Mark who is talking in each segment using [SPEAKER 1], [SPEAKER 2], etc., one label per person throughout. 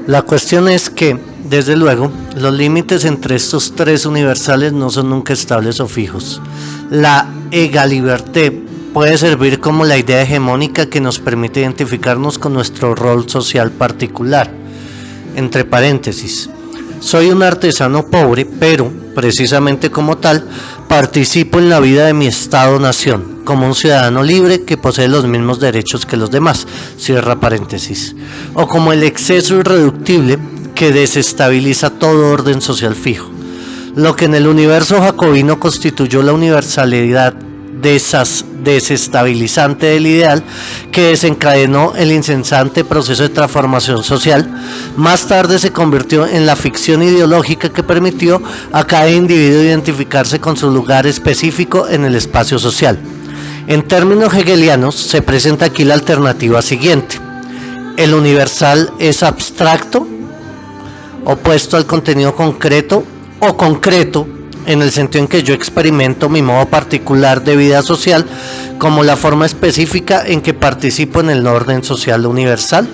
[SPEAKER 1] La cuestión es que, desde luego, los límites entre estos tres universales no son nunca estables o fijos. La egaliberté puede servir como la idea hegemónica que nos permite identificarnos con nuestro rol social particular. Entre paréntesis, soy un artesano pobre, pero, precisamente como tal, participo en la vida de mi Estado-nación, como un ciudadano libre que posee los mismos derechos que los demás, cierra paréntesis, o como el exceso irreductible que desestabiliza todo orden social fijo. Lo que en el universo jacobino constituyó la universalidad desestabilizante del ideal que desencadenó el incesante proceso de transformación social, más tarde se convirtió en la ficción ideológica que permitió a cada individuo identificarse con su lugar específico en el espacio social. En términos hegelianos se presenta aquí la alternativa siguiente: el universal es abstracto, opuesto al contenido concreto, o concreto en el sentido en que yo experimento mi modo particular de vida social como la forma específica en que participo en el orden social universal.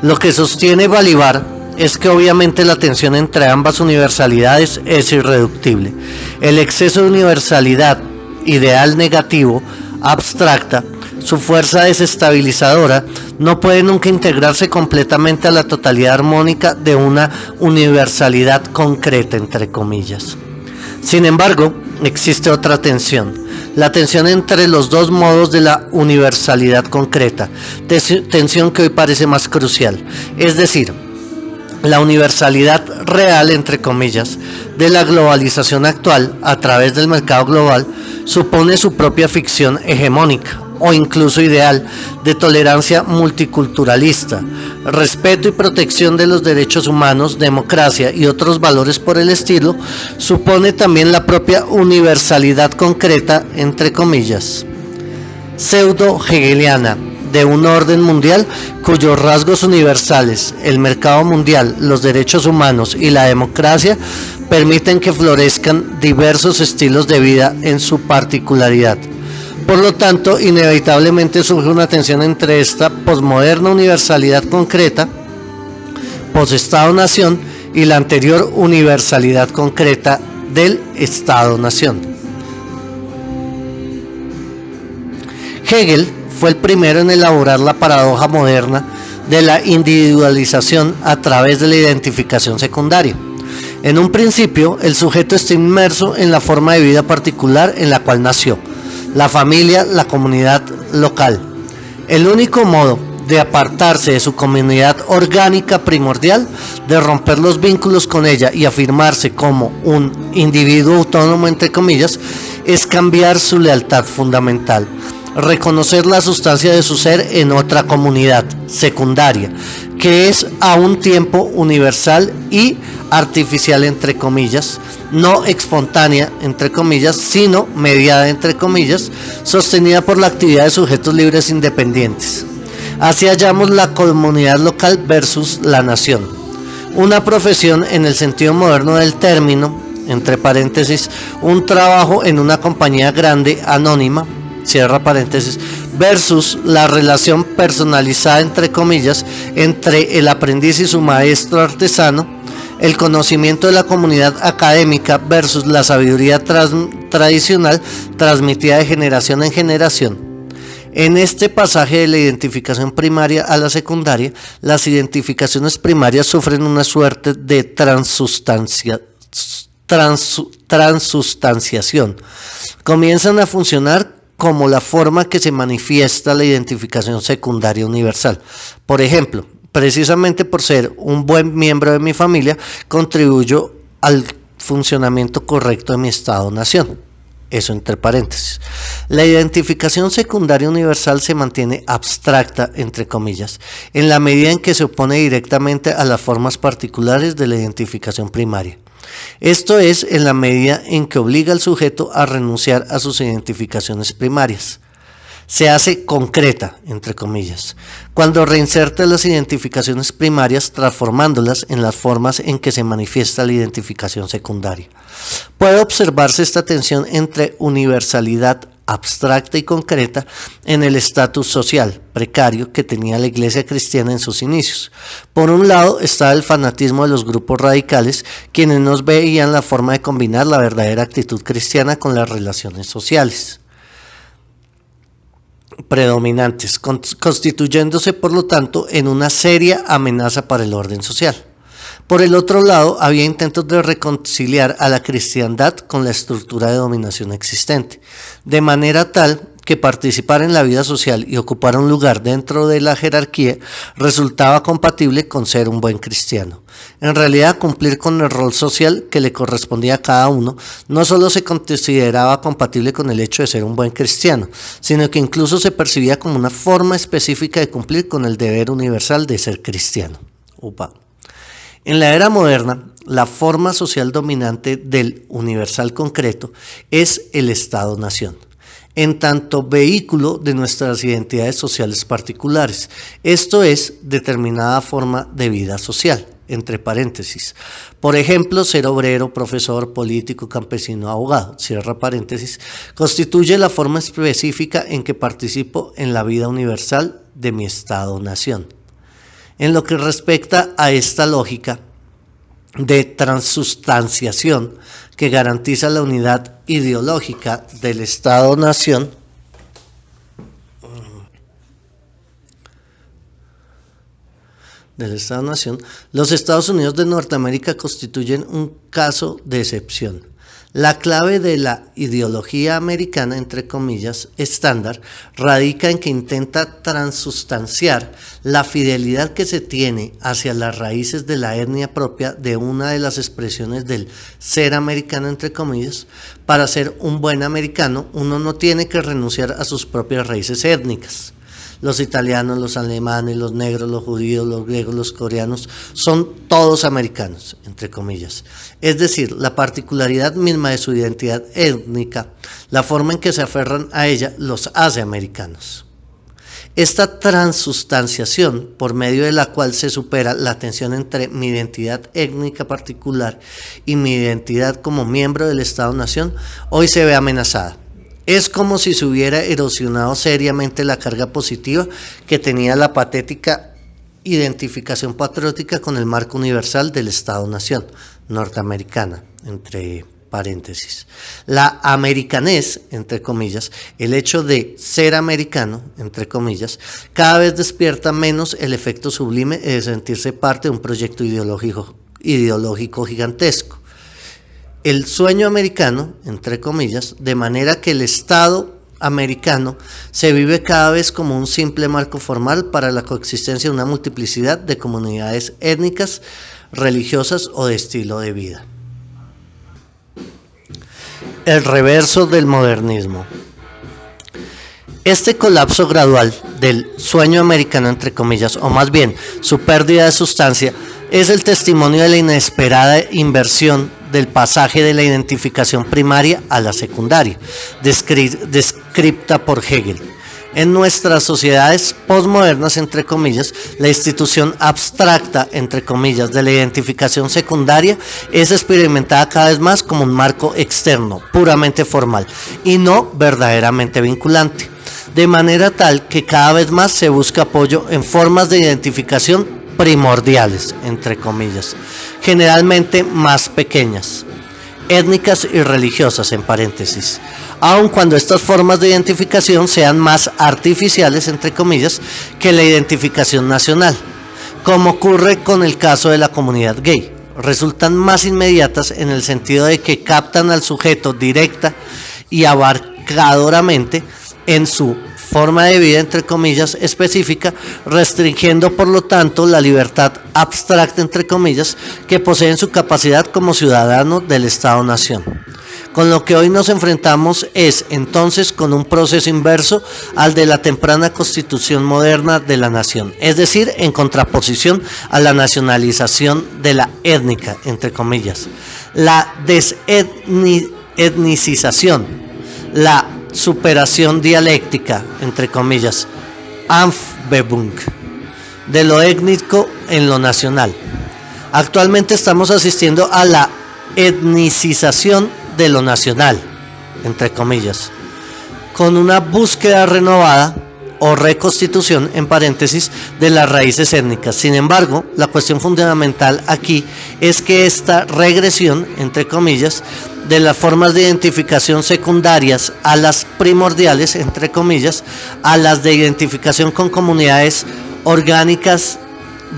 [SPEAKER 1] Lo que sostiene Balibar es que obviamente la tensión entre ambas universalidades es irreductible. El exceso de universalidad, ideal negativo, abstracta, su fuerza desestabilizadora, no puede nunca integrarse completamente a la totalidad armónica de una universalidad concreta, entre comillas. Sin embargo, existe otra tensión, la tensión entre los dos modos de la universalidad concreta, tensión que hoy parece más crucial, es decir, la universalidad real, entre comillas, de la globalización actual a través del mercado global supone su propia ficción hegemónica, o incluso ideal, de tolerancia multiculturalista, respeto y protección de los derechos humanos, democracia y otros valores por el estilo, supone también la propia universalidad concreta, entre comillas, pseudo-hegeliana, de un orden mundial cuyos rasgos universales, el mercado mundial, los derechos humanos y la democracia, permiten que florezcan diversos estilos de vida en su particularidad. Por lo tanto, inevitablemente surge una tensión entre esta posmoderna universalidad concreta, post-Estado-Nación, y la anterior universalidad concreta del Estado-Nación. Hegel fue el primero en elaborar la paradoja moderna de la individualización a través de la identificación secundaria. En un principio, el sujeto está inmerso en la forma de vida particular en la cual nació, la familia, la comunidad local. El único modo de apartarse de su comunidad orgánica primordial, de romper los vínculos con ella y afirmarse como un individuo autónomo, entre comillas, es cambiar su lealtad fundamental, reconocer la sustancia de su ser en otra comunidad secundaria, que es a un tiempo universal y artificial, entre comillas, no espontánea, entre comillas, sino mediada, entre comillas, sostenida por la actividad de sujetos libres independientes. Así hallamos la comunidad local versus la nación, una profesión en el sentido moderno del término, entre paréntesis, un trabajo en una compañía grande, anónima, cierra paréntesis, versus la relación personalizada, entre comillas, entre el aprendiz y su maestro artesano, el conocimiento de la comunidad académica versus la sabiduría tradicional transmitida de generación en generación. En este pasaje de la identificación primaria a la secundaria, las identificaciones primarias sufren una suerte de transustanciación. Comienzan a funcionar como la forma que se manifiesta la identificación secundaria universal. Por ejemplo, precisamente por ser un buen miembro de mi familia, contribuyo al funcionamiento correcto de mi Estado-Nación. Eso entre paréntesis. La identificación secundaria universal se mantiene abstracta, entre comillas, en la medida en que se opone directamente a las formas particulares de la identificación primaria. Esto es, en la medida en que obliga al sujeto a renunciar a sus identificaciones primarias. Se hace concreta, entre comillas, cuando reinserta las identificaciones primarias transformándolas en las formas en que se manifiesta la identificación secundaria. Puede observarse esta tensión entre universalidad abstracta y concreta en el estatus social precario que tenía la Iglesia cristiana en sus inicios. Por un lado estaba el fanatismo de los grupos radicales, quienes no veían la forma de combinar la verdadera actitud cristiana con las relaciones sociales predominantes, constituyéndose por lo tanto en una seria amenaza para el orden social. Por el otro lado, había intentos de reconciliar a la cristiandad con la estructura de dominación existente, de manera tal que participar en la vida social y ocupar un lugar dentro de la jerarquía resultaba compatible con ser un buen cristiano. En realidad, cumplir con el rol social que le correspondía a cada uno no solo se consideraba compatible con el hecho de ser un buen cristiano, sino que incluso se percibía como una forma específica de cumplir con el deber universal de ser cristiano. Upa. En la era moderna, la forma social dominante del universal concreto es el Estado-nación, en tanto vehículo de nuestras identidades sociales particulares, esto es, determinada forma de vida social, entre paréntesis. Por ejemplo, ser obrero, profesor, político, campesino, abogado, cierra paréntesis, constituye la forma específica en que participo en la vida universal de mi Estado-nación. En lo que respecta a esta lógica de transustanciación que garantiza la unidad ideológica del Estado-nación, los Estados Unidos de Norteamérica constituyen un caso de excepción. La clave de la ideología americana, entre comillas, estándar, radica en que intenta transustanciar la fidelidad que se tiene hacia las raíces de la etnia propia de una de las expresiones del ser americano, entre comillas. Para ser un buen americano, uno no tiene que renunciar a sus propias raíces étnicas. Los italianos, los alemanes, los negros, los judíos, los griegos, los coreanos, son todos americanos, entre comillas. Es decir, la particularidad misma de su identidad étnica, la forma en que se aferran a ella, los hace americanos. Esta transustanciación, por medio de la cual se supera la tensión entre mi identidad étnica particular y mi identidad como miembro del Estado-nación, hoy se ve amenazada. Es como si se hubiera erosionado seriamente la carga positiva que tenía la patética identificación patriótica con el marco universal del Estado-nación norteamericana, entre paréntesis. La americanez, entre comillas, el hecho de ser americano, entre comillas, cada vez despierta menos el efecto sublime de sentirse parte de un proyecto ideológico gigantesco. El sueño americano, entre comillas, de manera que el Estado americano se vive cada vez como un simple marco formal para la coexistencia de una multiplicidad de comunidades étnicas, religiosas o de estilo de vida. El reverso del modernismo. Este colapso gradual del sueño americano, entre comillas, o más bien su pérdida de sustancia, es el testimonio de la inesperada inversión del pasaje de la identificación primaria a la secundaria, descripta por Hegel. En nuestras sociedades postmodernas, entre comillas, la institución abstracta, entre comillas, de la identificación secundaria es experimentada cada vez más como un marco externo, puramente formal, y no verdaderamente vinculante, de manera tal que cada vez más se busca apoyo en formas de identificación primordiales, entre comillas, generalmente más pequeñas, étnicas y religiosas, en paréntesis, aun cuando estas formas de identificación sean más artificiales, entre comillas, que la identificación nacional, como ocurre con el caso de la comunidad gay. Resultan más inmediatas en el sentido de que captan al sujeto directa y abarcadoramente en su forma de vida, entre comillas, específica, restringiendo por lo tanto la libertad abstracta, entre comillas, que poseen su capacidad como ciudadanos del Estado-nación. Con lo que hoy nos enfrentamos es entonces con un proceso inverso al de la temprana constitución moderna de la nación, es decir, en contraposición a la nacionalización de la étnica, entre comillas, la desetnicización, la superación dialéctica, entre comillas, Anfbebung, de lo étnico en lo nacional. Actualmente estamos asistiendo a la etnicización de lo nacional, entre comillas, con una búsqueda renovada o reconstitución, en paréntesis, de las raíces étnicas. Sin embargo, la cuestión fundamental aquí es que esta regresión, entre comillas, de las formas de identificación secundarias a las primordiales, entre comillas, a las de identificación con comunidades orgánicas,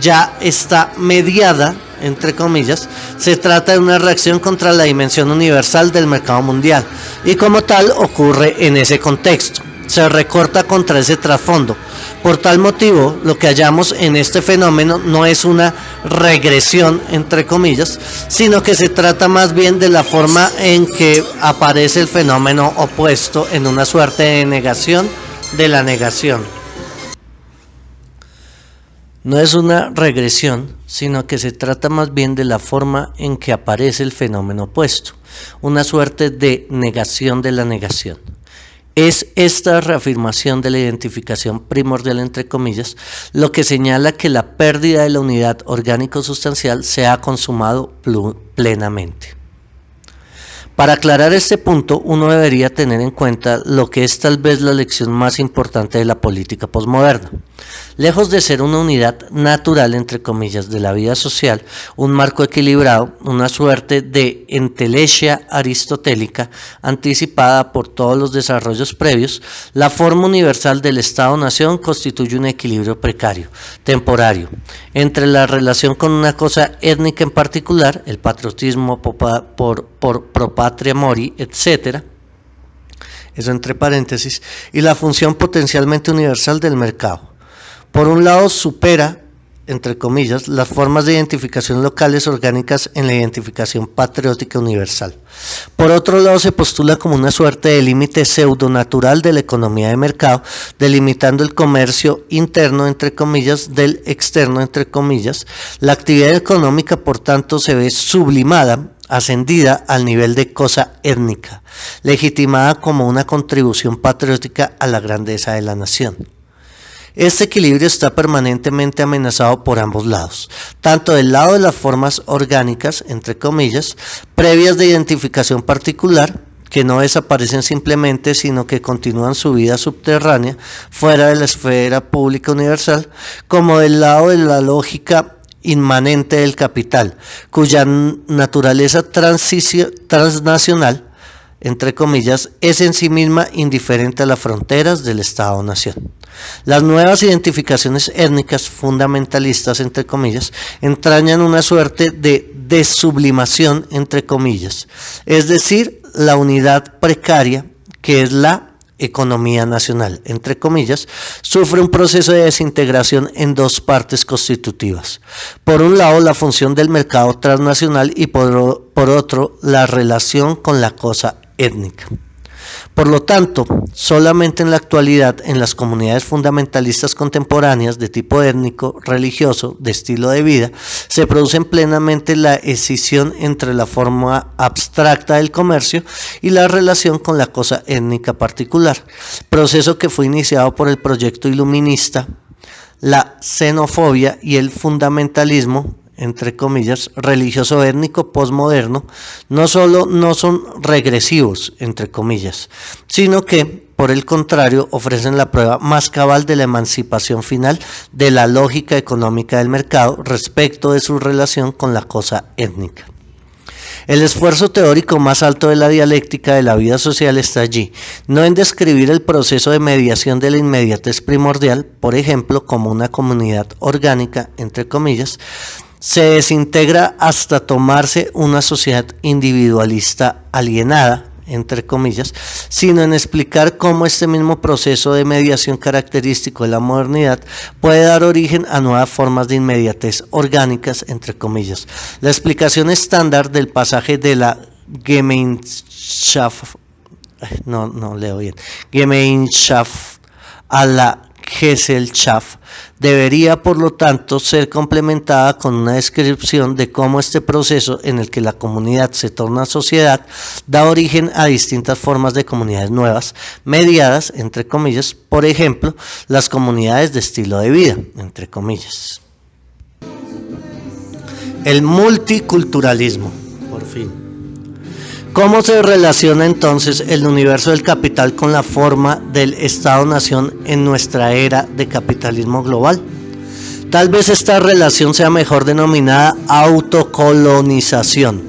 [SPEAKER 1] ya está mediada, entre comillas. Se trata de una reacción contra la dimensión universal del mercado mundial y como tal ocurre en ese contexto. Se recorta contra ese trasfondo. Por tal motivo, lo que hallamos en este fenómeno no es una regresión, entre comillas, sino que se trata más bien de la forma en que aparece el fenómeno opuesto, en una suerte de negación de la negación. No es una regresión, sino que se trata más bien de la forma en que aparece el fenómeno opuesto, una suerte de negación de la negación. Es esta reafirmación de la identificación primordial, entre comillas, lo que señala que la pérdida de la unidad orgánico-sustancial se ha consumado plenamente. Para aclarar este punto, uno debería tener en cuenta lo que es tal vez la lección más importante de la política posmoderna. Lejos de ser una unidad natural, entre comillas, de la vida social, un marco equilibrado, una suerte de entelequia aristotélica anticipada por todos los desarrollos previos, la forma universal del Estado-Nación constituye un equilibrio precario, temporario, entre la relación con una cosa étnica en particular, el patriotismo pro patria mori, etc., eso entre paréntesis, y la función potencialmente universal del mercado. Por un lado, supera, entre comillas, las formas de identificación locales orgánicas en la identificación patriótica universal. Por otro lado, se postula como una suerte de límite pseudonatural de la economía de mercado, delimitando el comercio interno, entre comillas, del externo, entre comillas. La actividad económica, por tanto, se ve sublimada, ascendida al nivel de cosa étnica, legitimada como una contribución patriótica a la grandeza de la nación. Este equilibrio está permanentemente amenazado por ambos lados, tanto del lado de las formas orgánicas, entre comillas, previas de identificación particular, que no desaparecen simplemente, sino que continúan su vida subterránea, fuera de la esfera pública universal, como del lado de la lógica inmanente del capital, cuya naturaleza transnacional, entre comillas, es en sí misma indiferente a las fronteras del Estado-Nación. Las nuevas identificaciones étnicas fundamentalistas, entre comillas, entrañan una suerte de desublimación, entre comillas, es decir, la unidad precaria que es la economía nacional, entre comillas, sufre un proceso de desintegración en dos partes constitutivas. Por un lado, la función del mercado transnacional y por otro, la relación con la cosa étnica. Por lo tanto, solamente en la actualidad, en las comunidades fundamentalistas contemporáneas de tipo étnico, religioso, de estilo de vida, se produce plenamente la escisión entre la forma abstracta del comercio y la relación con la cosa étnica particular, proceso que fue iniciado por el proyecto iluminista, la xenofobia y el fundamentalismo, entre comillas, religioso étnico posmoderno, no solo no son regresivos, entre comillas, sino que, por el contrario, ofrecen la prueba más cabal de la emancipación final de la lógica económica del mercado respecto de su relación con la cosa étnica. El esfuerzo teórico más alto de la dialéctica de la vida social está allí, no en describir el proceso de mediación de la inmediatez primordial, por ejemplo, como una comunidad orgánica, entre comillas, se desintegra hasta tomarse una sociedad individualista alienada, entre comillas, sino en explicar cómo este mismo proceso de mediación característico de la modernidad puede dar origen a nuevas formas de inmediatez orgánicas, entre comillas. La explicación estándar del pasaje de la Gemeinschaft, Gemeinschaft a la Gesellschaft debería, por lo tanto, ser complementada con una descripción de cómo este proceso en el que la comunidad se torna sociedad da origen a distintas formas de comunidades nuevas, mediadas, entre comillas, por ejemplo, las comunidades de estilo de vida, entre comillas. El multiculturalismo, por fin. ¿Cómo se relaciona entonces el universo del capital con la forma del Estado-nación en nuestra era de capitalismo global? Tal vez esta relación sea mejor denominada autocolonización.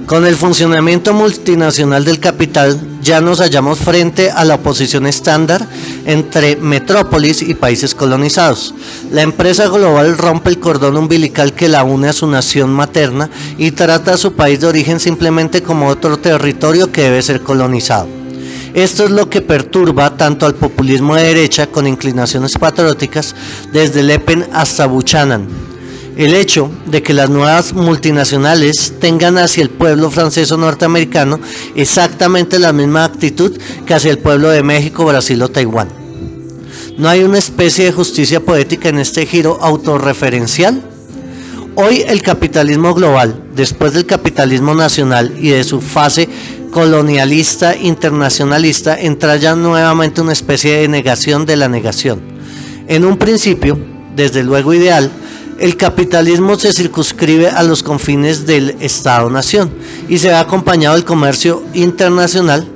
[SPEAKER 1] Con el funcionamiento multinacional del capital, ya nos hallamos frente a la oposición estándar entre metrópolis y países colonizados. La empresa global rompe el cordón umbilical que la une a su nación materna y trata a su país de origen simplemente como otro territorio que debe ser colonizado. Esto es lo que perturba tanto al populismo de derecha con inclinaciones patrióticas desde Le Pen hasta Buchanan. El hecho de que las nuevas multinacionales tengan hacia el pueblo francés o norteamericano exactamente la misma actitud que hacia el pueblo de México, Brasil o Taiwán. ¿No hay una especie de justicia poética en este giro autorreferencial? Hoy el capitalismo global, después del capitalismo nacional y de su fase colonialista internacionalista, entra ya nuevamente una especie de negación de la negación. En un principio, desde luego ideal, el capitalismo se circunscribe a los confines del Estado-nación y se ve acompañado del comercio internacional,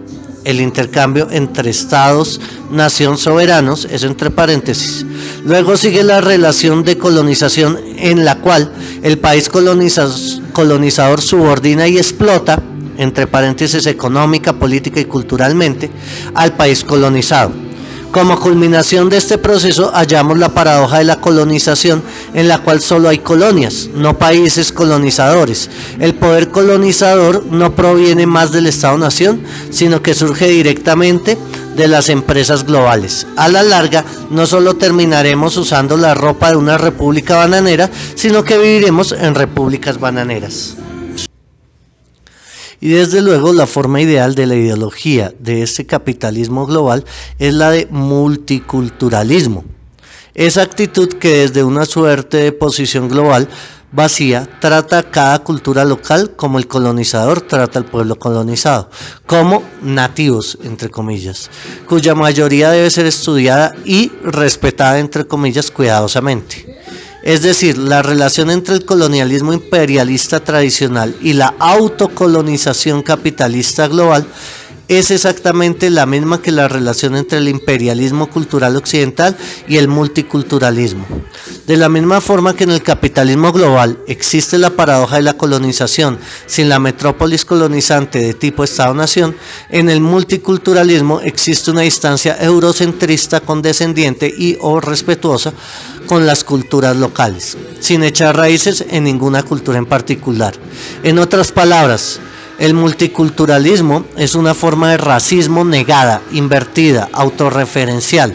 [SPEAKER 1] el intercambio entre Estados-nación soberanos, eso entre paréntesis. Luego sigue la relación de colonización en la cual el país colonizador subordina y explota, entre paréntesis económica, política y culturalmente, al país colonizado. Como culminación de este proceso hallamos la paradoja de la colonización, en la cual solo hay colonias, no países colonizadores. El poder colonizador no proviene más del Estado-nación, sino que surge directamente de las empresas globales. A la larga, no solo terminaremos usando la ropa de una república bananera, sino que viviremos en repúblicas bananeras. Y desde luego la forma ideal de la ideología de este capitalismo global es la de multiculturalismo. Esa actitud que desde una suerte de posición global vacía trata a cada cultura local como el colonizador trata al pueblo colonizado, como nativos, entre comillas, cuya mayoría debe ser estudiada y respetada, entre comillas, cuidadosamente. Es decir, la relación entre el colonialismo imperialista tradicional y la autocolonización capitalista global es exactamente la misma que la relación entre el imperialismo cultural occidental y el multiculturalismo. De la misma forma que en el capitalismo global existe la paradoja de la colonización sin la metrópolis colonizante de tipo Estado-nación, en el multiculturalismo existe una distancia eurocentrista condescendiente y o respetuosa con las culturas locales, sin echar raíces en ninguna cultura en particular. En otras palabras, el multiculturalismo es una forma de racismo negada, invertida, autorreferencial,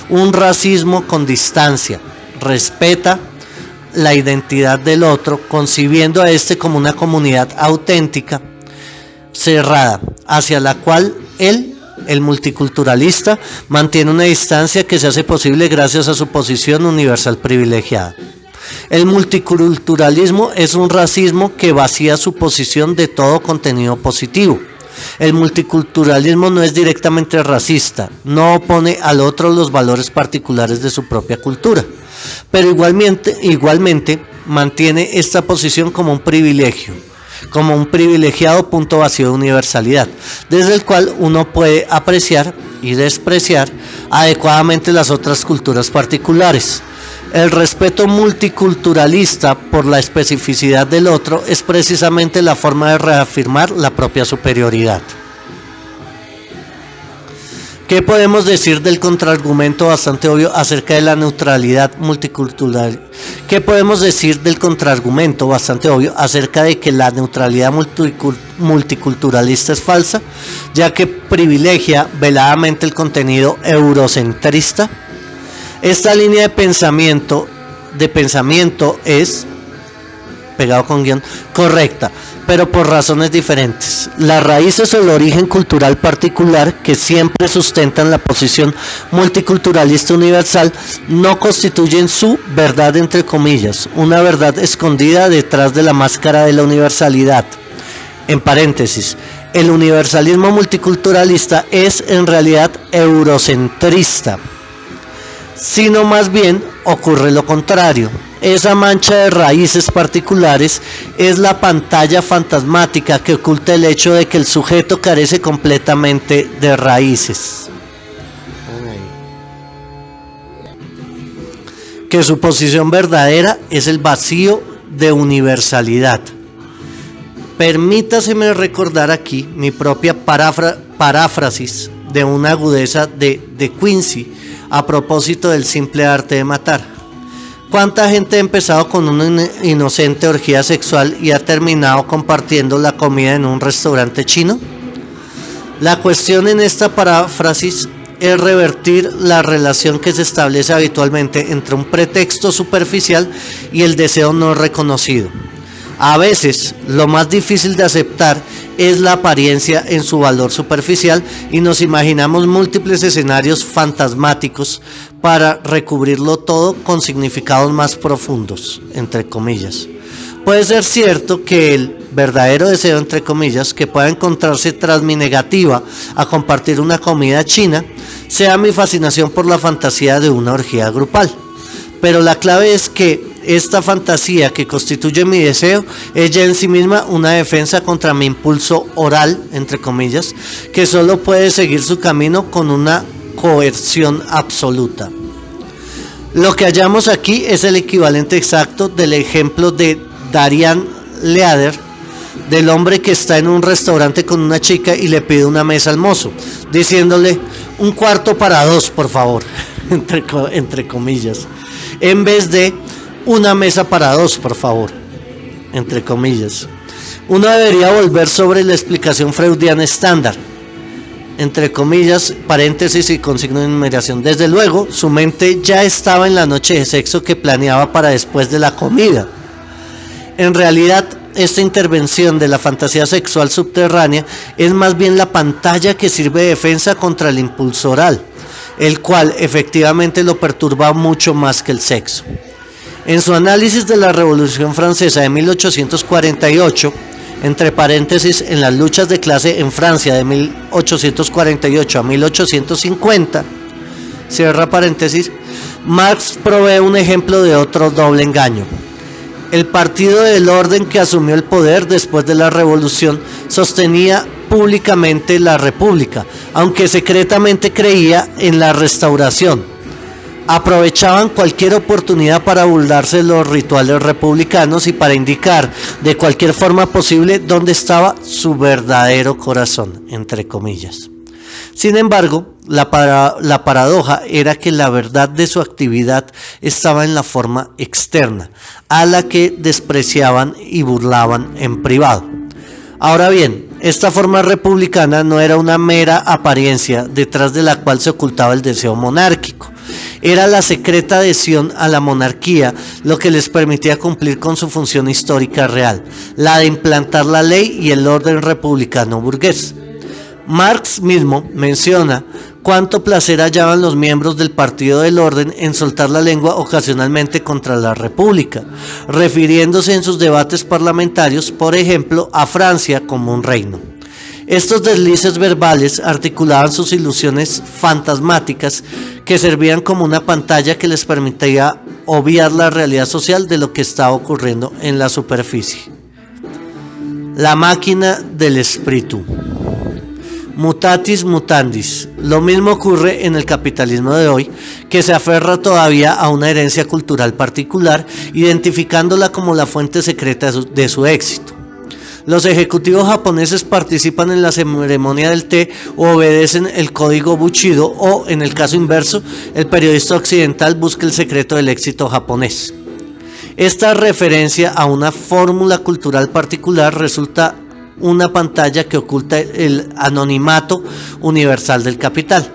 [SPEAKER 1] un racismo con distancia, respeta la identidad del otro, concibiendo a este como una comunidad auténtica, cerrada, hacia la cual el multiculturalista mantiene una distancia que se hace posible gracias a su posición universal privilegiada. El multiculturalismo es un racismo que vacía su posición de todo contenido positivo. El multiculturalismo no es directamente racista, no opone al otro los valores particulares de su propia cultura, pero igualmente mantiene esta posición como un privilegio, como un privilegiado punto vacío de universalidad, desde el cual uno puede apreciar y despreciar adecuadamente las otras culturas particulares. El respeto multiculturalista por la especificidad del otro es precisamente la forma de reafirmar la propia superioridad. ¿Qué podemos decir del contraargumento bastante obvio acerca de la neutralidad multicultural? ¿Qué podemos decir del contraargumento bastante obvio acerca de que la neutralidad multiculturalista es falsa, ya que privilegia veladamente el contenido eurocentrista? Esta línea de pensamiento es, pegado con guión, correcta, pero por razones diferentes. Las raíces o el origen cultural particular que siempre sustentan la posición multiculturalista universal no constituyen su verdad entre comillas, una verdad escondida detrás de la máscara de la universalidad. En paréntesis, el universalismo multiculturalista es en realidad eurocentrista, sino más bien ocurre lo contrario. Esa mancha de raíces particulares es la pantalla fantasmática que oculta el hecho de que el sujeto carece completamente de raíces. Que su posición verdadera es el vacío de universalidad. Permítaseme recordar aquí mi propia paráfrasis de una agudeza de Quincy a propósito del simple arte de matar. ¿Cuánta gente ha empezado con una inocente orgía sexual y ha terminado compartiendo la comida en un restaurante chino? La cuestión en esta paráfrasis es revertir la relación que se establece habitualmente entre un pretexto superficial y el deseo no reconocido. A veces, lo más difícil de aceptar es la apariencia en su valor superficial y nos imaginamos múltiples escenarios fantasmáticos para recubrirlo todo con significados más profundos, entre comillas. Puede ser cierto que el verdadero deseo, entre comillas, que pueda encontrarse tras mi negativa a compartir una comida china, sea mi fascinación por la fantasía de una orgía grupal. Pero la clave es que esta fantasía que constituye mi deseo es ya en sí misma una defensa contra mi impulso oral, entre comillas, que solo puede seguir su camino con una coerción absoluta. Lo que hallamos aquí es el equivalente exacto del ejemplo de Darian Leader, del hombre que está en un restaurante con una chica y le pide una mesa al mozo, diciéndole: un cuarto para dos, por favor, entre comillas, en vez de una mesa para dos, por favor, entre comillas. Uno debería volver sobre la explicación freudiana estándar, entre comillas, paréntesis y con signo de numeración. Desde luego, su mente ya estaba en la noche de sexo que planeaba para después de la comida. En realidad, esta intervención de la fantasía sexual subterránea es más bien la pantalla que sirve de defensa contra el impulso oral, el cual efectivamente lo perturba mucho más que el sexo. En su análisis de la Revolución Francesa de 1848, entre paréntesis, en las luchas de clase en Francia de 1848 a 1850, cierra paréntesis, Marx provee un ejemplo de otro doble engaño. El Partido del Orden, que asumió el poder después de la Revolución, sostenía públicamente la República, aunque secretamente creía en la Restauración. Aprovechaban cualquier oportunidad para burlarse de los rituales republicanos y para indicar de cualquier forma posible dónde estaba su verdadero corazón, entre comillas. Sin embargo, la paradoja era que la verdad de su actividad estaba en la forma externa, a la que despreciaban y burlaban en privado. Ahora bien, esta forma republicana no era una mera apariencia detrás de la cual se ocultaba el deseo monárquico. Era la secreta adhesión a la monarquía lo que les permitía cumplir con su función histórica real, la de implantar la ley y el orden republicano burgués. Marx mismo menciona cuánto placer hallaban los miembros del Partido del Orden en soltar la lengua ocasionalmente contra la República, refiriéndose en sus debates parlamentarios, por ejemplo, a Francia como un reino. Estos deslices verbales articulaban sus ilusiones fantasmáticas que servían como una pantalla que les permitía obviar la realidad social de lo que estaba ocurriendo en la superficie. La máquina del espíritu. Mutatis mutandis. Lo mismo ocurre en el capitalismo de hoy, que se aferra todavía a una herencia cultural particular, identificándola como la fuente secreta de su éxito. Los ejecutivos japoneses participan en la ceremonia del té o obedecen el código Bushido, o, en el caso inverso, el periodista occidental busca el secreto del éxito japonés. Esta referencia a una fórmula cultural particular resulta una pantalla que oculta el anonimato universal del capital.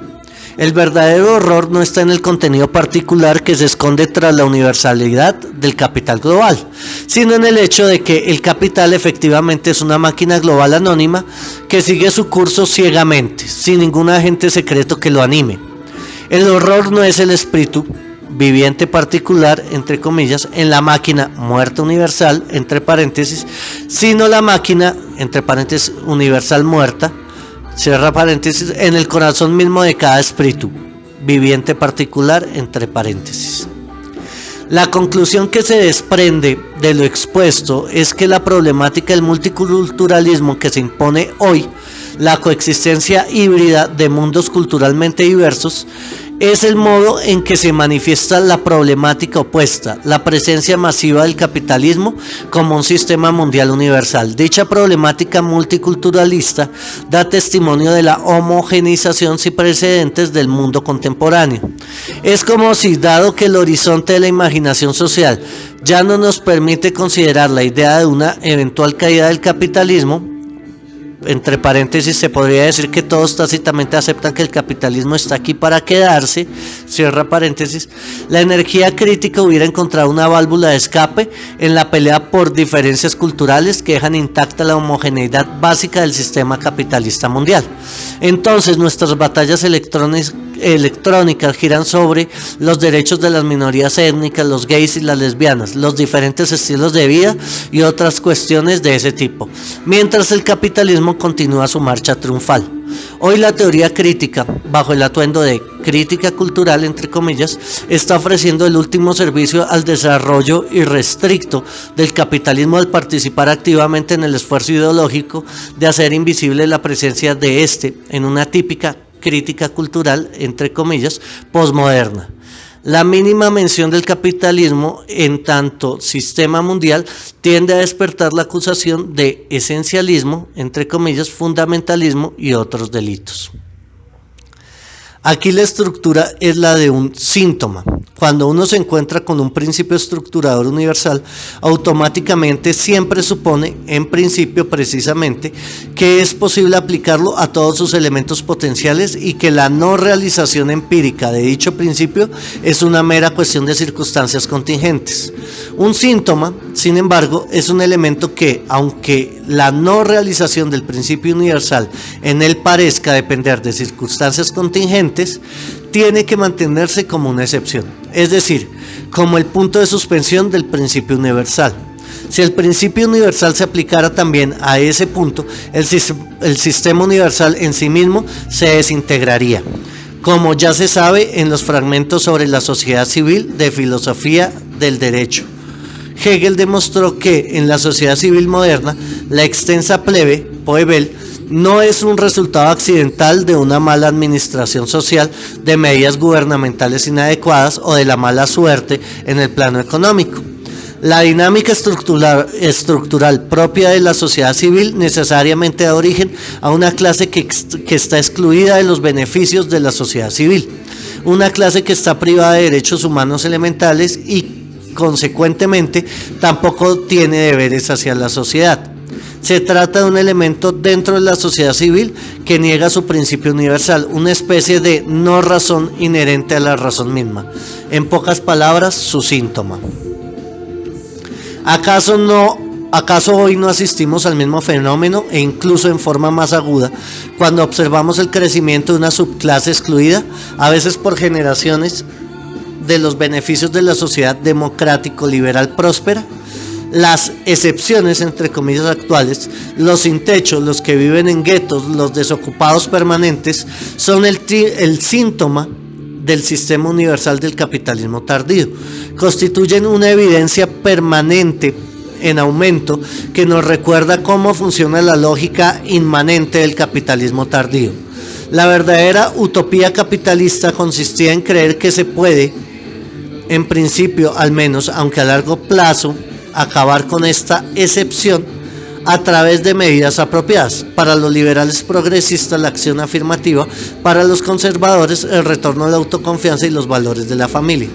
[SPEAKER 1] El verdadero horror no está en el contenido particular que se esconde tras la universalidad del capital global, sino en el hecho de que el capital efectivamente es una máquina global anónima que sigue su curso ciegamente, sin ningún agente secreto que lo anime. El horror no es el espíritu viviente particular, entre comillas, en la máquina muerta universal, entre paréntesis, sino la máquina, entre paréntesis, universal muerta, cierra paréntesis, en el corazón mismo de cada espíritu viviente particular, entre paréntesis. La conclusión que se desprende de lo expuesto es que la problemática del multiculturalismo que se impone hoy, la coexistencia híbrida de mundos culturalmente diversos, es el modo en que se manifiesta la problemática opuesta, la presencia masiva del capitalismo como un sistema mundial universal. Dicha problemática multiculturalista da testimonio de la homogeneización sin precedentes del mundo contemporáneo. Es como si, dado que el horizonte de la imaginación social ya no nos permite considerar la idea de una eventual caída del capitalismo, entre paréntesis se podría decir que todos tácitamente aceptan que el capitalismo está aquí para quedarse, cierra paréntesis, la energía crítica hubiera encontrado una válvula de escape en la pelea por diferencias culturales que dejan intacta la homogeneidad básica del sistema capitalista mundial. Entonces nuestras batallas electrónicas giran sobre los derechos de las minorías étnicas, los gays y las lesbianas, los diferentes estilos de vida y otras cuestiones de ese tipo, mientras el capitalismo continúa su marcha triunfal. Hoy la teoría crítica, bajo el atuendo de crítica cultural, entre comillas, está ofreciendo el último servicio al desarrollo irrestricto del capitalismo al participar activamente en el esfuerzo ideológico de hacer invisible la presencia de este en una típica crítica cultural, entre comillas, posmoderna. La mínima mención del capitalismo en tanto sistema mundial tiende a despertar la acusación de esencialismo, entre comillas, fundamentalismo y otros delitos. Aquí la estructura es la de un síntoma. Cuando uno se encuentra con un principio estructurador universal, automáticamente siempre supone, en principio precisamente, que es posible aplicarlo a todos sus elementos potenciales y que la no realización empírica de dicho principio es una mera cuestión de circunstancias contingentes. Un síntoma, sin embargo, es un elemento que, aunque la no realización del principio universal en él parezca depender de circunstancias contingentes, tiene que mantenerse como una excepción, es decir, como el punto de suspensión del principio universal. Si el principio universal se aplicara también a ese punto, el sistema universal en sí mismo se desintegraría, como ya se sabe en los fragmentos sobre la sociedad civil de filosofía del derecho. Hegel demostró que en la sociedad civil moderna, la extensa plebe, Poebel, no es un resultado accidental de una mala administración social, de medidas gubernamentales inadecuadas o de la mala suerte en el plano económico. La dinámica estructural propia de la sociedad civil necesariamente da origen a una clase que está excluida de los beneficios de la sociedad civil, una clase que está privada de derechos humanos elementales y consecuentemente tampoco tiene deberes hacia la sociedad. Se trata de un elemento dentro de la sociedad civil que niega su principio universal, una especie de no razón inherente a la razón misma. En pocas palabras, su síntoma. ¿Acaso hoy no asistimos al mismo fenómeno e incluso en forma más aguda cuando observamos el crecimiento de una subclase excluida, a veces por generaciones, de los beneficios de la sociedad democrático-liberal próspera? Las excepciones, entre comillas, actuales, los sin techo, los que viven en guetos, los desocupados permanentes, son el síntoma del sistema universal del capitalismo tardío. Constituyen una evidencia permanente en aumento que nos recuerda cómo funciona la lógica inmanente del capitalismo tardío. La verdadera utopía capitalista consistía en creer que se puede, en principio al menos, aunque a largo plazo, acabar con esta excepción a través de medidas apropiadas. Para los liberales progresistas, la acción afirmativa; para los conservadores, el retorno a la autoconfianza y los valores de la familia.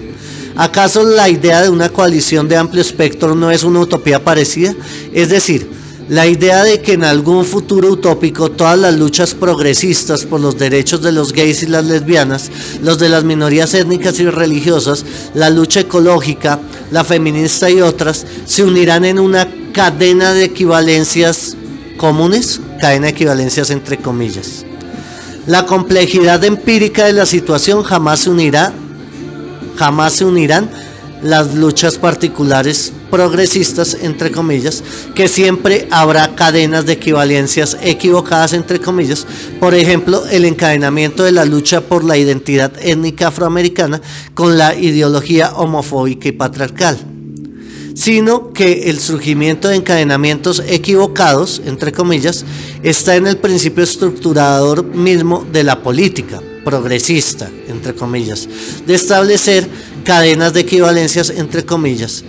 [SPEAKER 1] ¿Acaso la idea de una coalición de amplio espectro no es una utopía parecida? Es decir, la idea de que en algún futuro utópico todas las luchas progresistas por los derechos de los gays y las lesbianas, los de las minorías étnicas y religiosas, la lucha ecológica, la feminista y otras, se unirán en una cadena de equivalencias comunes, cadena de equivalencias entre comillas. La complejidad empírica de la situación jamás se unirán las luchas particulares progresistas, entre comillas, que siempre habrá cadenas de equivalencias equivocadas, entre comillas, por ejemplo, el encadenamiento de la lucha por la identidad étnica afroamericana con la ideología homofóbica y patriarcal, sino que el surgimiento de encadenamientos equivocados, entre comillas, está en el principio estructurador mismo de la política progresista, entre comillas, de establecer cadenas de equivalencias, entre comillas.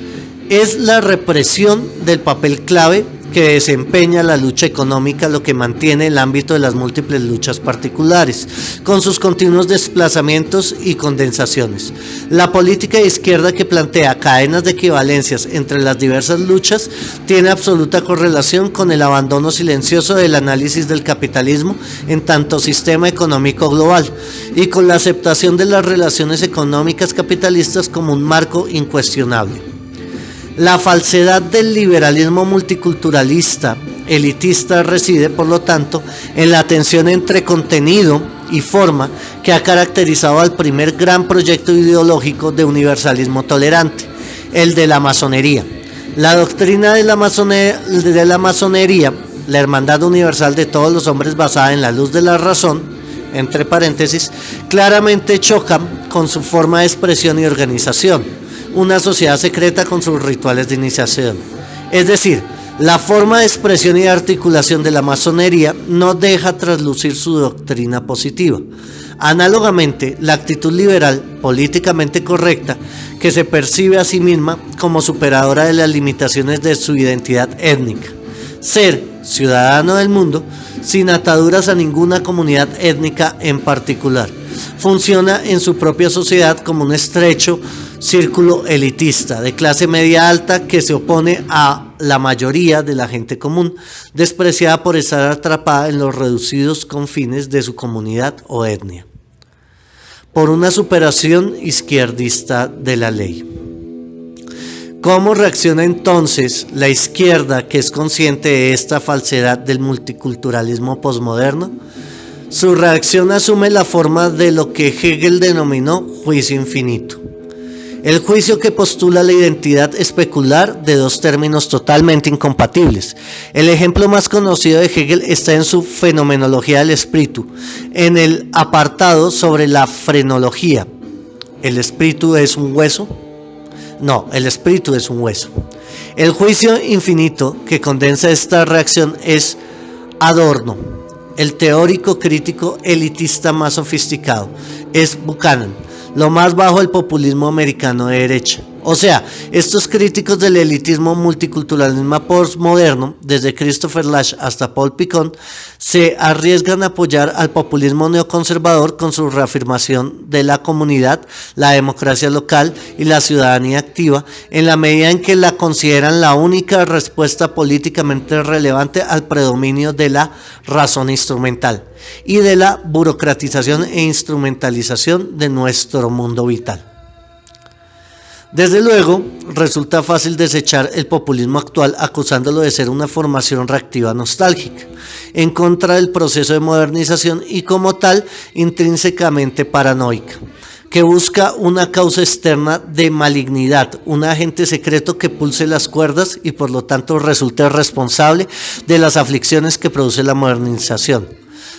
[SPEAKER 1] Es la represión del papel clave que desempeña la lucha económica lo que mantiene el ámbito de las múltiples luchas particulares, con sus continuos desplazamientos y condensaciones. La política de izquierda, que plantea cadenas de equivalencias entre las diversas luchas, tiene absoluta correlación con el abandono silencioso del análisis del capitalismo en tanto sistema económico global y con la aceptación de las relaciones económicas capitalistas como un marco incuestionable. La falsedad del liberalismo multiculturalista elitista reside, por lo tanto, en la tensión entre contenido y forma que ha caracterizado al primer gran proyecto ideológico de universalismo tolerante, el de la masonería. La doctrina de la masonería, la hermandad universal de todos los hombres basada en la luz de la razón, entre paréntesis, claramente choca con su forma de expresión y organización, una sociedad secreta con sus rituales de iniciación. Es decir, la forma de expresión y de articulación de la masonería no deja traslucir su doctrina positiva. Análogamente, la actitud liberal, políticamente correcta, que se percibe a sí misma como superadora de las limitaciones de su identidad étnica. Ser ciudadano del mundo, sin ataduras a ninguna comunidad étnica en particular. Funciona en su propia sociedad como un estrecho círculo elitista de clase media alta que se opone a la mayoría de la gente común, despreciada por estar atrapada en los reducidos confines de su comunidad o etnia. Por una superación izquierdista de la ley. ¿Cómo reacciona entonces la izquierda, que es consciente de esta falsedad del multiculturalismo posmoderno? Su reacción asume la forma de lo que Hegel denominó juicio infinito. El juicio que postula la identidad especular de dos términos totalmente incompatibles. El ejemplo más conocido de Hegel está en su Fenomenología del Espíritu, en el apartado sobre la frenología. ¿El espíritu es un hueso? No, el espíritu es un hueso. El juicio infinito que condensa esta reacción es Adorno, el teórico crítico elitista más sofisticado. Es Buchanan, lo más bajo del populismo americano de derecha. O sea, estos críticos del elitismo multiculturalismo postmoderno, desde Christopher Lasch hasta Paul Picon, se arriesgan a apoyar al populismo neoconservador con su reafirmación de la comunidad, la democracia local y la ciudadanía activa, en la medida en que la consideran la única respuesta políticamente relevante al predominio de la razón instrumental y de la burocratización e instrumentalización de nuestro mundo vital. Desde luego, resulta fácil desechar el populismo actual acusándolo de ser una formación reactiva nostálgica, en contra del proceso de modernización y como tal intrínsecamente paranoica, que busca una causa externa de malignidad, un agente secreto que pulse las cuerdas y por lo tanto resulte responsable de las aflicciones que produce la modernización.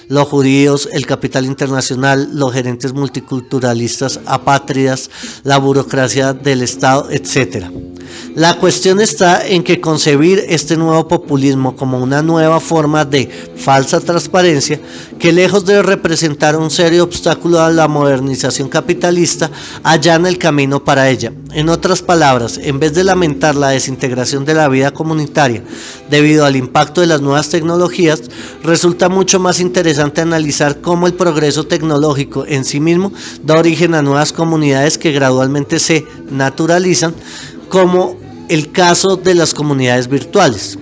[SPEAKER 1] Los judíos, el capital internacional, los gerentes multiculturalistas apátridas, la burocracia del Estado, etc. La cuestión está en que concebir este nuevo populismo como una nueva forma de falsa transparencia, que lejos de representar un serio obstáculo a la modernización capitalista, allana el camino para ella. En otras palabras, en vez de lamentar la desintegración de la vida comunitaria debido al impacto de las nuevas tecnologías, resulta mucho más interesante analizar cómo el progreso tecnológico en sí mismo da origen a nuevas comunidades que gradualmente se naturalizan, como el caso de las comunidades virtuales.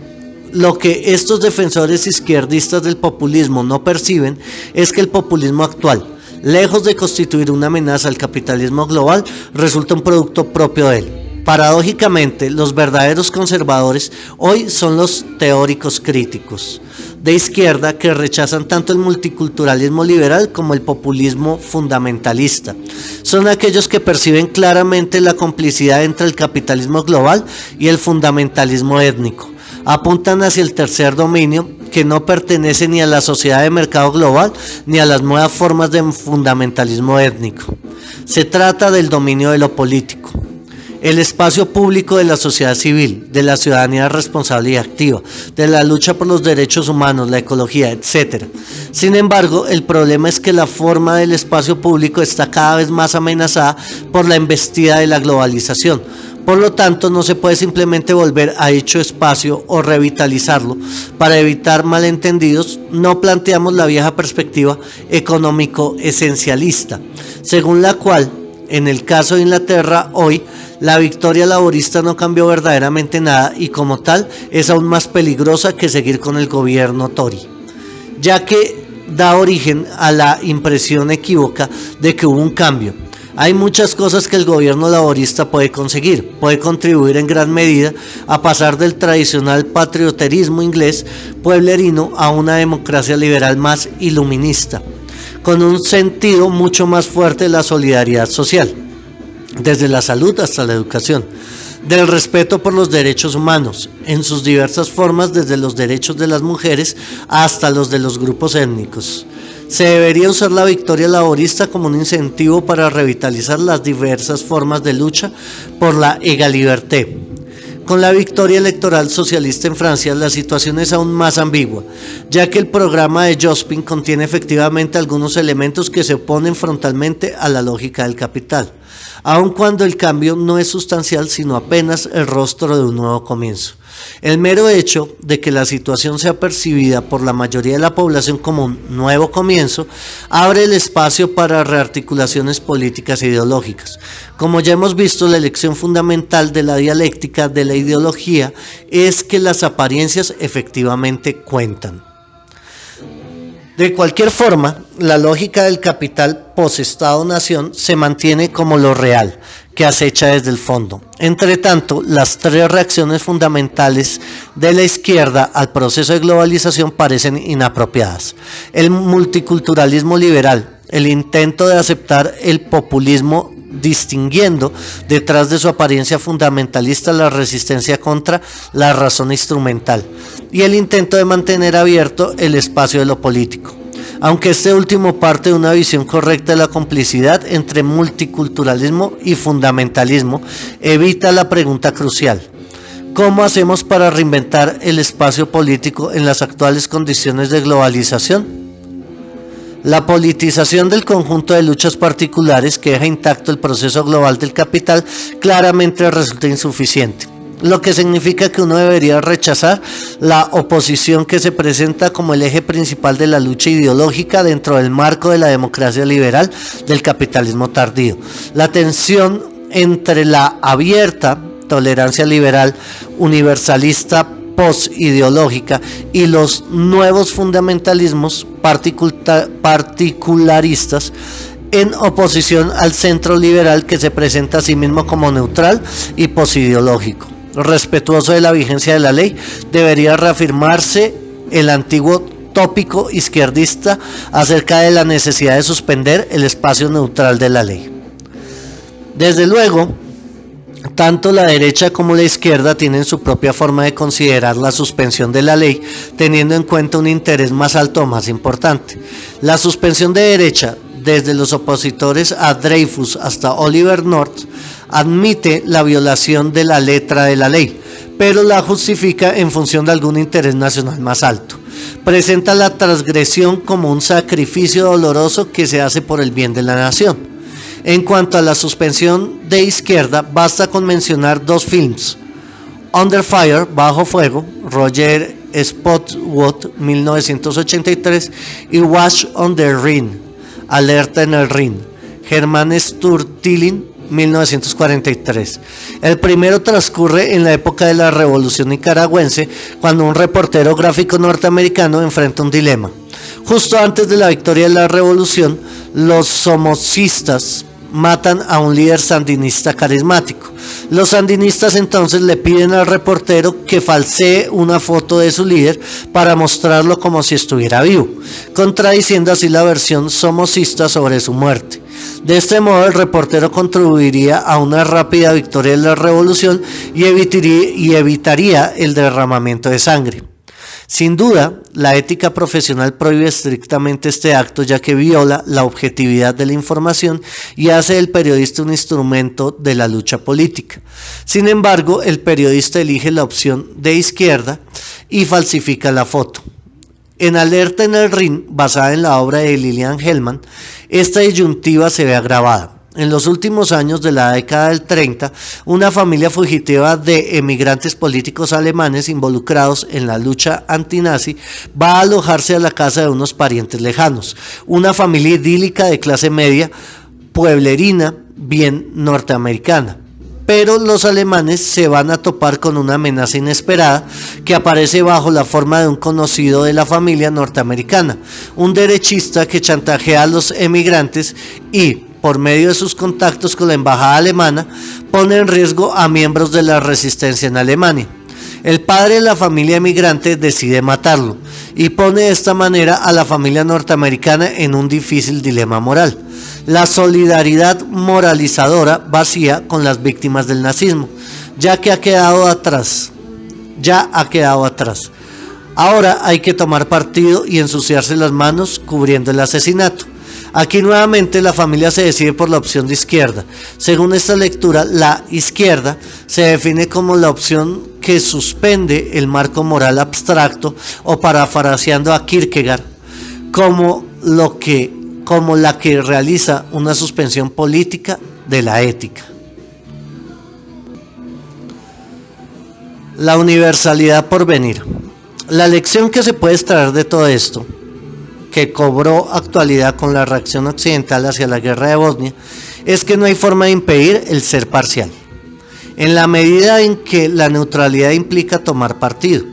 [SPEAKER 1] Lo que estos defensores izquierdistas del populismo no perciben es que el populismo actual, lejos de constituir una amenaza al capitalismo global, resulta un producto propio de él. Paradójicamente, los verdaderos conservadores hoy son los teóricos críticos de izquierda que rechazan tanto el multiculturalismo liberal como el populismo fundamentalista. Son aquellos que perciben claramente la complicidad entre el capitalismo global y el fundamentalismo étnico. Apuntan hacia el tercer dominio que no pertenece ni a la sociedad de mercado global ni a las nuevas formas de fundamentalismo étnico. Se trata del dominio de lo político. El espacio público de la sociedad civil, de la ciudadanía responsable y activa, de la lucha por los derechos humanos, la ecología, etc. Sin embargo, el problema es que la forma del espacio público está cada vez más amenazada por la embestida de la globalización. Por lo tanto, no se puede simplemente volver a dicho espacio o revitalizarlo. Para evitar malentendidos, no planteamos la vieja perspectiva económico-esencialista, según la cual, en el caso de Inglaterra, hoy, la victoria laborista no cambió verdaderamente nada y como tal es aún más peligrosa que seguir con el gobierno Tory, ya que da origen a la impresión equívoca de que hubo un cambio. Hay muchas cosas que el gobierno laborista puede conseguir, puede contribuir en gran medida a pasar del tradicional patrioterismo inglés pueblerino a una democracia liberal más iluminista, con un sentido mucho más fuerte de la solidaridad social, desde la salud hasta la educación, del respeto por los derechos humanos, en sus diversas formas, desde los derechos de las mujeres hasta los de los grupos étnicos. Se debería usar la victoria laborista como un incentivo para revitalizar las diversas formas de lucha por la égalité. Con la victoria electoral socialista en Francia, la situación es aún más ambigua, ya que el programa de Jospin contiene efectivamente algunos elementos que se oponen frontalmente a la lógica del capital, aun cuando el cambio no es sustancial sino apenas el rostro de un nuevo comienzo. El mero hecho de que la situación sea percibida por la mayoría de la población como un nuevo comienzo abre el espacio para rearticulaciones políticas e ideológicas. Como ya hemos visto, la elección fundamental de la dialéctica de la ideología es que las apariencias efectivamente cuentan. De cualquier forma, la lógica del capital post-Estado-Nación se mantiene como lo real, que acecha desde el fondo. Entre tanto, las tres reacciones fundamentales de la izquierda al proceso de globalización parecen inapropiadas. El multiculturalismo liberal, el intento de aceptar el populismo distinguiendo detrás de su apariencia fundamentalista la resistencia contra la razón instrumental y el intento de mantener abierto el espacio de lo político, aunque este último parte de una visión correcta de la complicidad entre multiculturalismo y fundamentalismo, evita la pregunta crucial: ¿cómo hacemos para reinventar el espacio político en las actuales condiciones de globalización? La politización del conjunto de luchas particulares que deja intacto el proceso global del capital claramente resulta insuficiente, lo que significa que uno debería rechazar la oposición que se presenta como el eje principal de la lucha ideológica dentro del marco de la democracia liberal del capitalismo tardío. La tensión entre la abierta tolerancia liberal universalista post-ideológica y los nuevos fundamentalismos particularistas en oposición al centro liberal que se presenta a sí mismo como neutral y posideológico. Respetuoso de la vigencia de la ley, debería reafirmarse el antiguo tópico izquierdista acerca de la necesidad de suspender el espacio neutral de la ley. Desde luego, tanto la derecha como la izquierda tienen su propia forma de considerar la suspensión de la ley, teniendo en cuenta un interés más alto o más importante. La suspensión de derecha, desde los opositores a Dreyfus hasta Oliver North, admite la violación de la letra de la ley, pero la justifica en función de algún interés nacional más alto. Presenta la transgresión como un sacrificio doloroso que se hace por el bien de la nación. En cuanto a la suspensión de izquierda, basta con mencionar dos films: Under Fire, Bajo Fuego, Roger Spottiswoode, 1983, y Watch on the Ring, Alerta en el Rin, Hermann Sturtillin, 1943. El primero transcurre en la época de la Revolución Nicaragüense, cuando un reportero gráfico norteamericano enfrenta un dilema. Justo antes de la victoria de la revolución, los somocistas matan a un líder sandinista carismático, Los sandinistas entonces le piden al reportero que falsee una foto de su líder para mostrarlo como si estuviera vivo, contradiciendo así la versión somocista sobre su muerte. De este modo, el reportero contribuiría a una rápida victoria de la revolución y evitaría el derramamiento de sangre. Sin duda, la ética profesional prohíbe estrictamente este acto, ya que viola la objetividad de la información y hace del periodista un instrumento de la lucha política. Sin embargo, el periodista elige la opción de izquierda y falsifica la foto. En Alerta en el Rin, basada en la obra de Lilian Hellman, esta disyuntiva se ve agravada. En los últimos años de la década del 30, una familia fugitiva de emigrantes políticos alemanes involucrados en la lucha antinazi va a alojarse a la casa de unos parientes lejanos, una familia idílica de clase media, pueblerina, bien norteamericana. Pero los alemanes se van a topar con una amenaza inesperada que aparece bajo la forma de un conocido de la familia norteamericana, un derechista que chantajea a los emigrantes y, por medio de sus contactos con la embajada alemana, pone en riesgo a miembros de la resistencia en Alemania. El padre de la familia emigrante decide matarlo y pone de esta manera a la familia norteamericana en un difícil dilema moral. La solidaridad moralizadora vacía con las víctimas del nazismo, ya ha quedado atrás. Ahora hay que tomar partido y ensuciarse las manos cubriendo el asesinato. Aquí nuevamente la familia se decide por la opción de izquierda. Según esta lectura, la izquierda se define como la opción que suspende el marco moral abstracto, o parafraseando a Kierkegaard, como la que realiza una suspensión política de la ética. La universalidad por venir. La lección que se puede extraer de todo esto, que cobró actualidad con la reacción occidental hacia la guerra de Bosnia, es que no hay forma de impedir el ser parcial, en la medida en que la neutralidad implica tomar partido.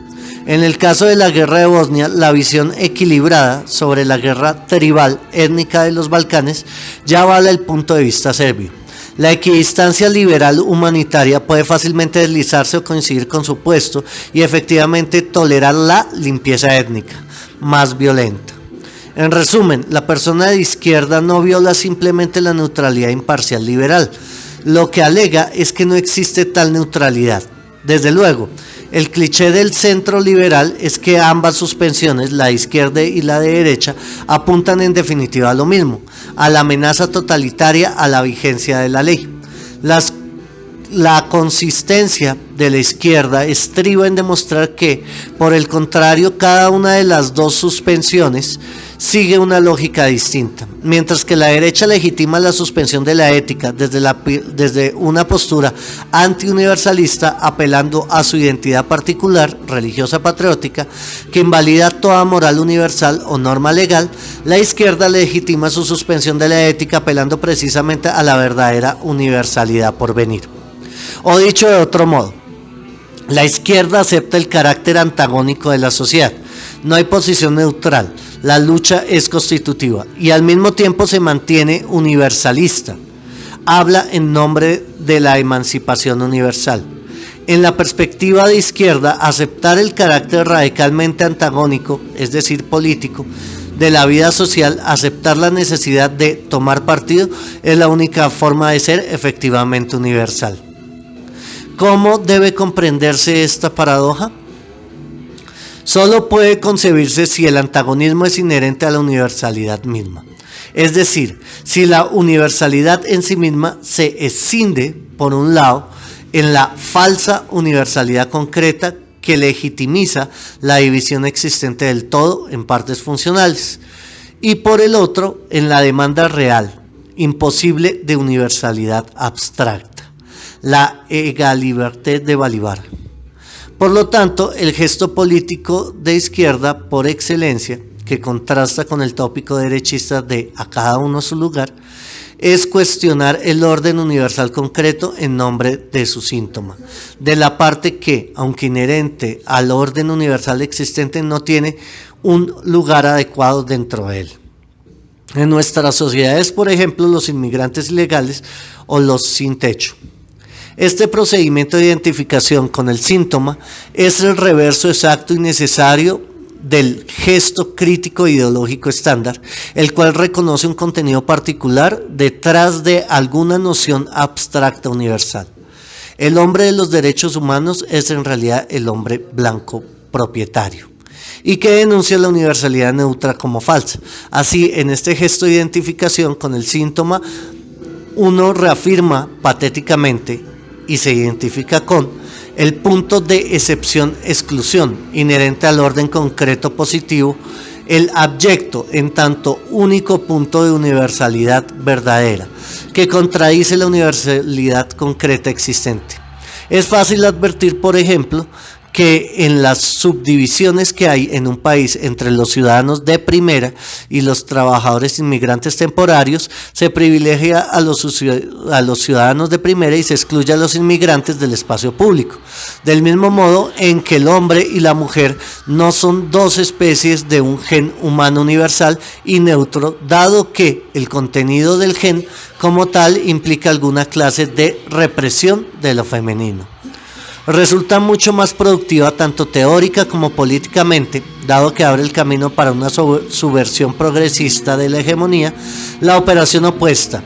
[SPEAKER 1] En el caso de la guerra de Bosnia, la visión equilibrada sobre la guerra tribal étnica de los Balcanes ya avala el punto de vista serbio. La equidistancia liberal humanitaria puede fácilmente deslizarse o coincidir con su puesto y efectivamente tolerar la limpieza étnica más violenta. En resumen, la persona de izquierda no viola simplemente la neutralidad imparcial liberal. Lo que alega es que no existe tal neutralidad. Desde luego, el cliché del centro liberal es que ambas suspensiones, la izquierda y la de derecha, apuntan en definitiva a lo mismo, a la amenaza totalitaria a la vigencia de la ley. La consistencia de la izquierda estriba en demostrar que, por el contrario, cada una de las dos suspensiones sigue una lógica distinta, mientras que la derecha legitima la suspensión de la ética desde una postura antiuniversalista, apelando a su identidad particular, religiosa patriótica, que invalida toda moral universal o norma legal. La izquierda legitima su suspensión de la ética apelando precisamente a la verdadera universalidad por venir. O dicho de otro modo, la izquierda acepta el carácter antagónico de la sociedad. No hay posición neutral, la lucha es constitutiva y al mismo tiempo se mantiene universalista. Habla en nombre de la emancipación universal. En la perspectiva de izquierda, aceptar el carácter radicalmente antagónico, es decir, político, de la vida social, aceptar la necesidad de tomar partido, es la única forma de ser efectivamente universal. ¿Cómo debe comprenderse esta paradoja? Solo puede concebirse si el antagonismo es inherente a la universalidad misma. Es decir, si la universalidad en sí misma se escinde, por un lado, en la falsa universalidad concreta que legitimiza la división existente del todo en partes funcionales, y por el otro, en la demanda real, imposible de universalidad abstracta, la égalité de Balibar. Por lo tanto, el gesto político de izquierda por excelencia, que contrasta con el tópico derechista de a cada uno su lugar, es cuestionar el orden universal concreto en nombre de su síntoma, de la parte que, aunque inherente al orden universal existente, no tiene un lugar adecuado dentro de él. En nuestras sociedades, por ejemplo, los inmigrantes ilegales o los sin techo. Este procedimiento de identificación con el síntoma es el reverso exacto y necesario del gesto crítico ideológico estándar, el cual reconoce un contenido particular detrás de alguna noción abstracta universal. El hombre de los derechos humanos es en realidad el hombre blanco propietario, y que denuncia la universalidad neutra como falsa. Así, en este gesto de identificación con el síntoma, uno reafirma patéticamente y se identifica con el punto de excepción-exclusión inherente al orden concreto positivo, el abyecto en tanto único punto de universalidad verdadera, que contradice la universalidad concreta existente. Es fácil advertir, por ejemplo, que en las subdivisiones que hay en un país entre los ciudadanos de primera y los trabajadores inmigrantes temporarios, se privilegia a los ciudadanos de primera y se excluye a los inmigrantes del espacio público. Del mismo modo en que el hombre y la mujer no son dos especies de un gen humano universal y neutro, dado que el contenido del gen como tal implica alguna clase de represión de lo femenino. Resulta mucho más productiva tanto teórica como políticamente, dado que abre el camino para una subversión progresista de la hegemonía, la operación opuesta.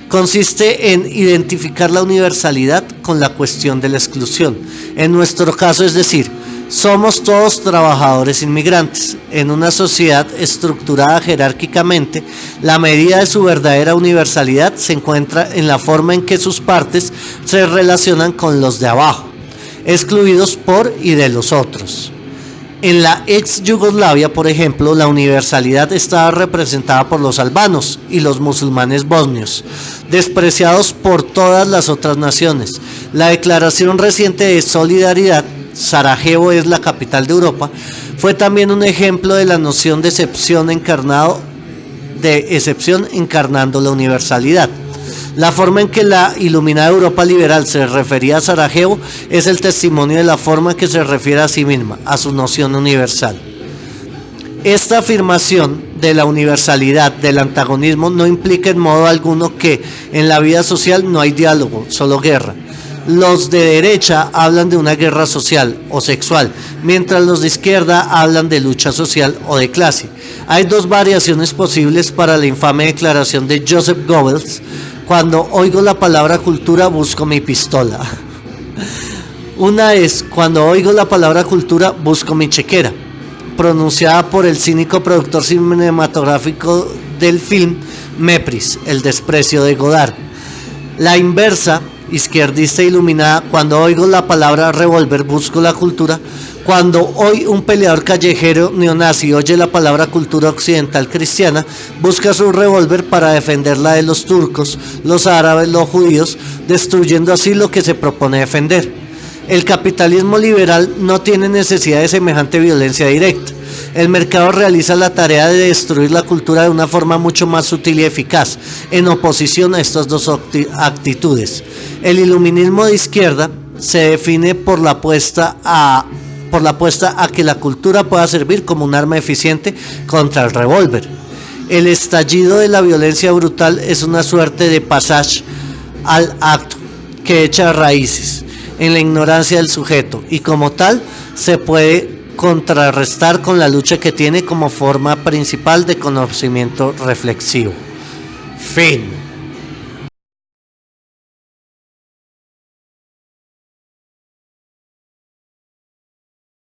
[SPEAKER 1] Consiste en identificar la universalidad con la cuestión de la exclusión. En nuestro caso, es decir, somos todos trabajadores inmigrantes. En una sociedad estructurada jerárquicamente, la medida de su verdadera universalidad se encuentra en la forma en que sus partes se relacionan con los de abajo, excluidos por y de los otros. En la ex Yugoslavia, por ejemplo, la universalidad estaba representada por los albanos y los musulmanes bosnios, despreciados por todas las otras naciones. La declaración reciente de solidaridad, Sarajevo es la capital de Europa, fue también un ejemplo de la noción de excepción encarnando la universalidad. La forma en que la iluminada Europa liberal se refería a Sarajevo es el testimonio de la forma en que se refiere a sí misma, a su noción universal. Esta afirmación de la universalidad del antagonismo no implica en modo alguno que en la vida social no hay diálogo, solo guerra. Los de derecha hablan de una guerra social o sexual, mientras los de izquierda hablan de lucha social o de clase. Hay dos variaciones posibles para la infame declaración de Joseph Goebbels: cuando oigo la palabra cultura busco mi pistola. Una es: cuando oigo la palabra cultura busco mi chequera, pronunciada por el cínico productor cinematográfico del film Mépris, el desprecio de Godard. La inversa, izquierdista iluminada: cuando oigo la palabra revólver busco la cultura. Cuando hoy un peleador callejero neonazi oye la palabra cultura occidental cristiana, busca su revólver para defenderla de los turcos, los árabes, los judíos, destruyendo así lo que se propone defender. El capitalismo liberal no tiene necesidad de semejante violencia directa. El mercado realiza la tarea de destruir la cultura de una forma mucho más sutil y eficaz, en oposición a estas dos actitudes. El iluminismo de izquierda se define por la apuesta a que la cultura pueda servir como un arma eficiente contra el revólver. El estallido de la violencia brutal es una suerte de passage al acto que echa raíces en la ignorancia del sujeto y como tal se puede contrarrestar con la lucha que tiene como forma principal de conocimiento reflexivo. Fin.